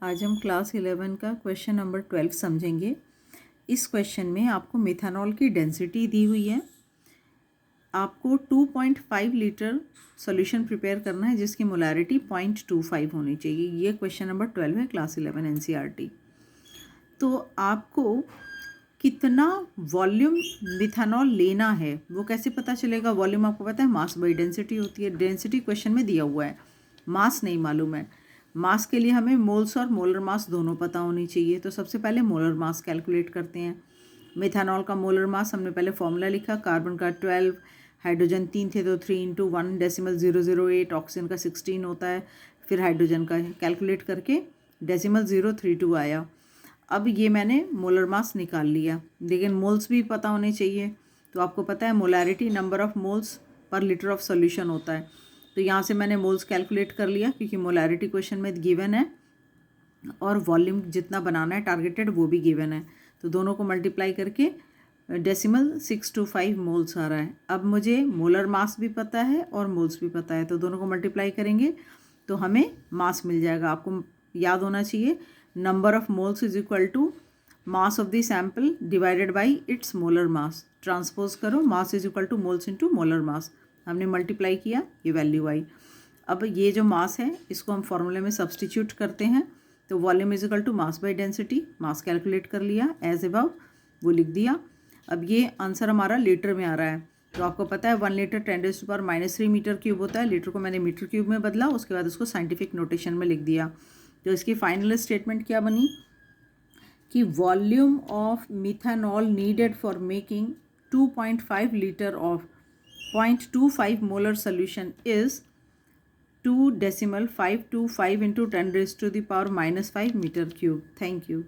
आज हम क्लास 11 का क्वेश्चन नंबर 12 समझेंगे। इस क्वेश्चन में आपको मेथनॉल की डेंसिटी दी हुई है। आपको 2.5 लीटर सॉल्यूशन प्रिपेयर करना है जिसकी मोलैरिटी 0.25 होनी चाहिए। ये क्वेश्चन नंबर 12 है क्लास 11 एनसीईआरटी। तो आपको कितना वॉल्यूम मिथेनॉल लेना है वो कैसे पता चलेगा? वॉल्यूम आपको पता है मास बाई डेंसिटी होती है। डेंसिटी क्वेश्चन में दिया हुआ है, मास नहीं मालूम है। मास के लिए हमें मोल्स और मोलर मास दोनों पता होनी चाहिए। तो सबसे पहले मोलर मास कैलकुलेट करते हैं। मिथेनॉल का मोलर मास हमने पहले फॉर्मूला लिखा, कार्बन का 12, हाइड्रोजन 3 थे तो 3 × 1.008, ऑक्सीजन का 16 होता है। फिर हाइड्रोजन का कैलकुलेट करके 0.032 आया। अब ये मैंने मोलर मास निकाल लिया, लेकिन मोल्स भी पता होने चाहिए। तो आपको पता है molarity number of moles per litre of solution होता है। तो यहाँ से मैंने मोल्स कैलकुलेट कर लिया क्योंकि मोलैरिटी क्वेश्चन में गिवन है और वॉल्यूम जितना बनाना है टारगेटेड वो भी गिवन है। तो दोनों को मल्टीप्लाई करके 0.625 मोल्स आ रहा है। अब मुझे मोलर मास भी पता है और मोल्स भी पता है, तो दोनों को मल्टीप्लाई करेंगे तो हमें मास मिल जाएगा। आपको याद होना चाहिए number of moles is equal to mass of the sample divided by its molar mass. Transpose करो, mass is equal to moles into molar mass. हमने मल्टीप्लाई किया, ये वैल्यू आई। अब ये जो मास है इसको हम फॉर्मूले में सब्सटीट्यूट करते हैं। तो volume is equal to mass by density, mass calculate कर लिया एज अबव, वो लिख दिया। अब ये आंसर हमारा लीटर में आ रहा है। तो आपको पता है 1 लीटर 10⁻³ मीटर क्यूब होता है। लीटर को मैंने मीटर क्यूब में बदला, उसके बाद उसको साइंटिफिक नोटेशन में लिख दिया। तो इसकी फाइनल स्टेटमेंट क्या बनी कि volume of methanol needed for making 2.5 litre of 0.25 molar solution is 2.525 into 10⁻⁻⁵ meter cube. Thank you.